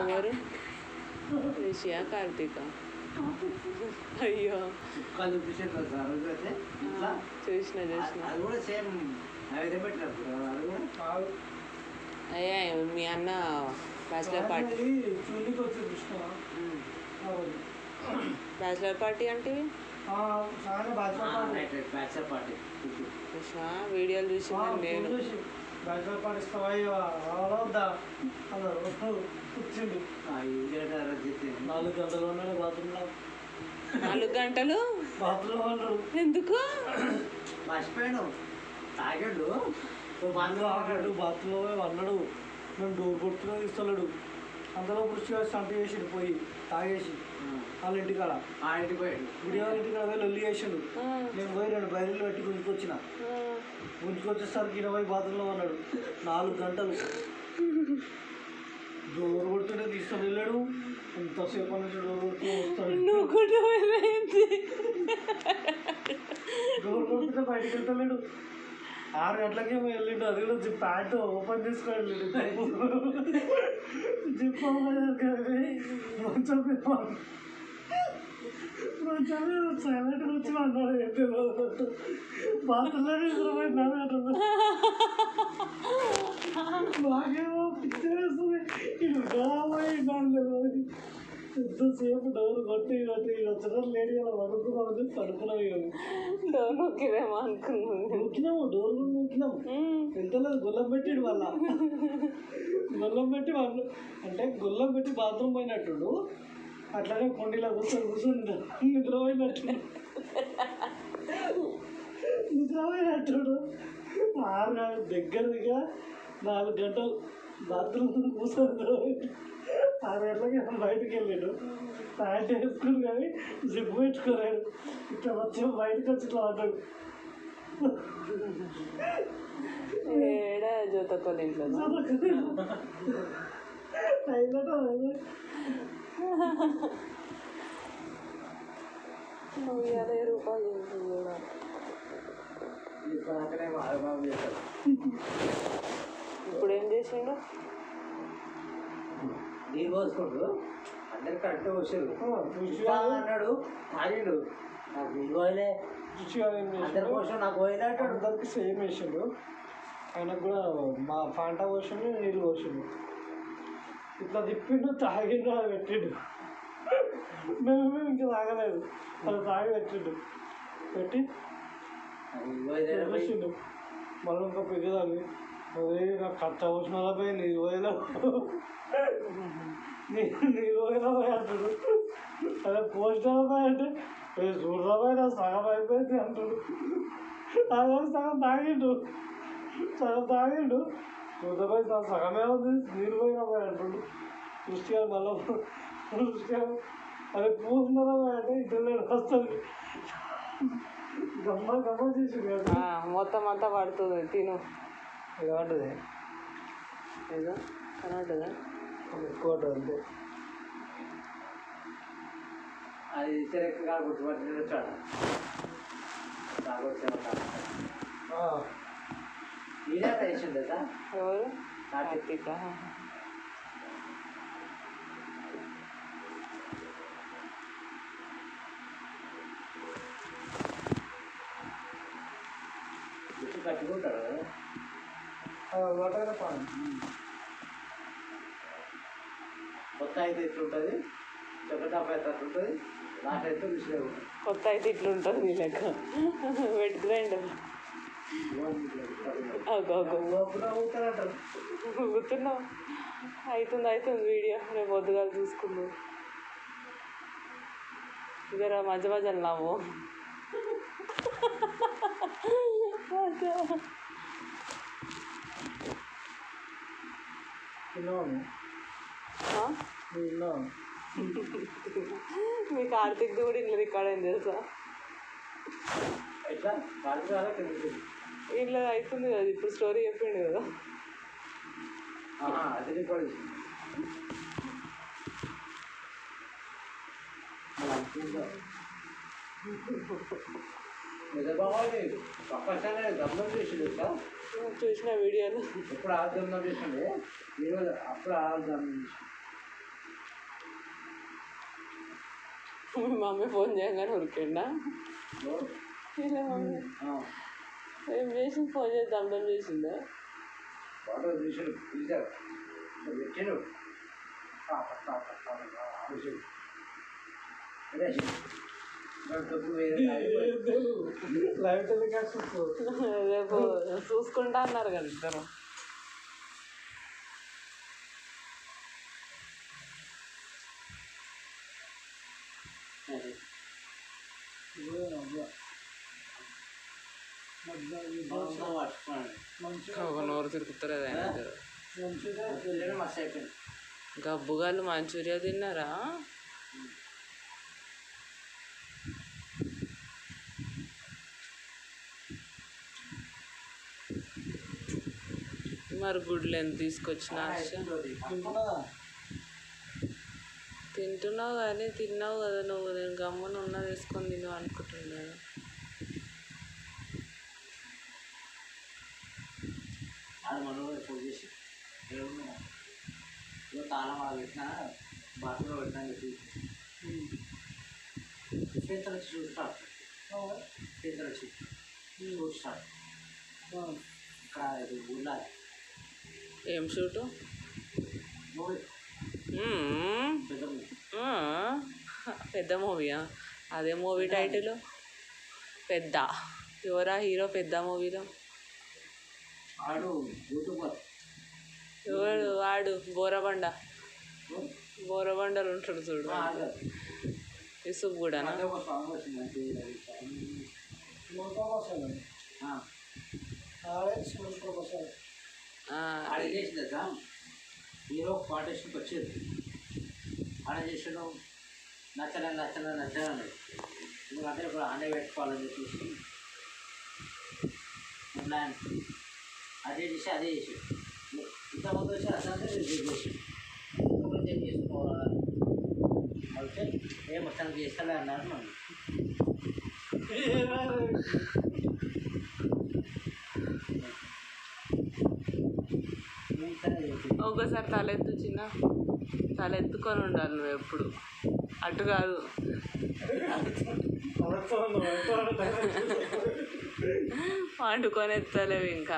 ఎవరు? రిషియా కార్తీక? అయ్యో చూసిన అయ్యా మీ అన్న బ్యాచిలర్ పార్టీ. బ్యాచిలర్ పార్టీ అంటే వీడియోలు చూసిందని నేను. బ్యాచిలర్ పార్టీ ఇస్తావా కూర్చుండు 4 గంటలు ఉన్నాడు బాత్రూంలో. 4 గంటలు బాత్రూంలో ఉన్నాడు. ఎందుకు? మర్చిపోయాడు. తాగాడు ఆగాడు బాత్రూంలో అన్నాడు. మేము డోర్ కొట్టుకుని ఇస్తలేడు. అందులో పుష్టిగా సంపి చేసిండు పోయి తాగేసి వాళ్ళ ఇంటికాడ ఆ ఇంటికి పోయాడు. గుడి వాళ్ళ ఇంటికాడ పోయి లొల్లి చేసిండు. నేను పోయి 2 బయలు పెట్టి గుంజుకొచ్చిన. గుంజుకొచ్చేసరికి 20 బాత్రూంలో ఉన్నాడు. 4 గంటలు డోర్ కొడుతుంటే తీసుకొని వెళ్ళాడు. ఎంతసేపు నుంచి డోర్ కొడుతూ వస్తాడు. డోర్ కొడుతుంటే బయటకు వెళ్తలేడు. 6 గంటలకే వెళ్ళిండు. అది కూడా ప్యాంట్ ఓపెన్ చేసుకొని వెళ్ళిండు. జిప్ సైలెంట్ వచ్చి అన్నాడు. బాత్రూంలో నిద్రపోయింది. బాగేమో పిచ్చేస్తుంది. ఇది పోయి ఎంతసేపు డోర్ కొట్టి వచ్చడం లేడీ అలా వడుకున్నామని పడుకున్నాం. డోర్ నొక్కిదేమో అనుకున్నాము. నొక్కినాము, డోర్ కూడా నొక్కినాము. ఎంతలేదు గొల్లం పెట్టాడు వాళ్ళ. గొల్లం పెట్టి వాళ్ళు అంటే గొల్లం పెట్టి బాత్రూమ్ పోయినట్టు అట్లానే కొండిలా కూర్చొని నిద్రపోయినట్టు నిద్రపోయినట్టు 6 దగ్గరగా 4 గంటలు బాత్రూమ్ కూర్చొని నిద్రపోయి 6 గంటలకి బయటకు వెళ్ళాడు. ప్యాంట్ వేసుకుని కానీ జిప్ పెట్టుకోలేడు. ఇట్లా వచ్చి బయటకు వచ్చి ఇట్లా అంటాడు. ఏడా జ్యోతకోళ్ళ ఇంట్లో నువ్వు 50 రూపాయలు కూడా ఇప్పుడు ఏం చేసిండు? నీళ్ళు పోసుకోడు. అందరికి కరెక్ట్గా వచ్చాడు అన్నాడు. తాగిండు. నాకు నీళ్ళు పోయలే. అందరి కోసం నాకు పోయలే అంటాడు. అందరికి సేమ్ వేసాడు. ఆయనకు కూడా మా ఫాంటా పోసిండు, నీళ్ళు పోసిండు. ఇట్లా తిప్పిండు, తాగిండు, అది పెట్టిండు. మేము ఇంకా తాగలేదు. అది తాగి పెట్టిండు. పెట్టి వేసిండు. మళ్ళీ ఇంకా పెద్దదాన్ని నాకు కట్ట పోసిన పోయి నీళ్ళు పోయేలా నీళ్ళు పోయేలా పోయి అంటాడు. అదే పోస్టా పోయి అంటే చూడరా పోయి నా సగం అయిపోయింది అంటాడు. అదే సగం తాగిండు. చూడపోయి నా సగమే ఉంది, నీళ్ళు పోయినా పోయి అంటాడు. దృష్టిగా మళ్ళీ దృష్టిగా అదే పూసినారా పోయి అంటే ఇద్దరు వస్తుంది. గమ్మ చేసి మొత్తం అంతా పడుతుంది. తిను ఏమంటుంది ఏదో కనబడుతుందా? ఎక్కువ అంతే. అది చెరక్గా గుర్తుపట్టి వచ్చాడు. ఇదే వేసింది కదా. ఎవరు? కార్తీక. కట్టుకుంటాడు కదా వాటర్ పాను. కొత్త అయితే ఇట్లుంటుంది, చెక్కటాప అయితే అట్లుంటుంది, లాస్ట్ అయితే విసిరేవు. కొత్త అయితే ఇట్లుంటుంది నీ లెక్క పెట్టుకురండి. గుర్తున్నావు? అవుతుంది వీడియో. రేపు పొద్దుగాలు చూసుకుందాం. ఇద్దరు మధ్య మధ్యలో నవ్వు. మీ కార్తీక్ కూడా ఇట్లా రికార్డ్ అయింది తెలుసా? ఇట్లా అవుతుంది కదా. ఇప్పుడు స్టోరీ చెప్పిండు కదా. అది రికార్డ్ చూసిన వీడియోలు ఎప్పుడు ఆదరణ చేసిండే ఈరోజు అప్పుడు ఆదరణ మీ మమ్మీ ఫోన్ చేయగానే ఉరికిండా ఇలా మమ్మీ ఏం చేసింది ఫోన్ చేసి దమ్దం చేసిందా వాడు చూసాడు పిలిచారు పెట్టాడు రేపు చూసుకుంటా అన్నారు కదా ఇద్దరు నోరు తిరుగుతారు గబ్బుగాళ్ళు మంచూరియా తిన్నారా మరి గుడ్లు ఎంత తీసుకొచ్చిన తింటున్నావు కానీ తిన్నావు కదా నువ్వు నేను గమ్మున ఉన్నది వేసుకొని తిను అనుకుంటున్నాను తాళం అలా పెట్టినా బాత్రూంలో పెట్టినా చెప్పి చేతులు వచ్చి చూస్తాడు చేతులు వచ్చి చూస్తాడు ఇక్కడ ఇది ఊళ్ళాలి ఏం షూటు పెద్ద మూవీయా అదే మూవీ టైటిల్ పెద్ద ఎవరా హీరో పెద్ద మూవీలో ఆడు యూట్యూబర్ ఎవడు వాడు బోరబండలు ఉంటాడు చూడు ఇసుకు కూడానా హీరో కాంటెస్ట్కి వచ్చేది ఆడ చేసాడు నచ్చలే అన్నాడు ఎందుకంటే ఇప్పుడు ఆడే పెట్టుకోవాలని చెప్పేసి ప్లాన్ అదే చేసాడు ఇంతమంది వచ్చి అసలు చేసి ఏం చేసుకోవాలి అయితే ఏం మొత్తానికి చేస్తలే అన్నారు మనం ఒకసారి తలెత్తు చిన్న తలెత్తుకొని ఉండాలి నువ్వు ఎప్పుడు అటు కాదు వండుకొని ఎత్తలేవు ఇంకా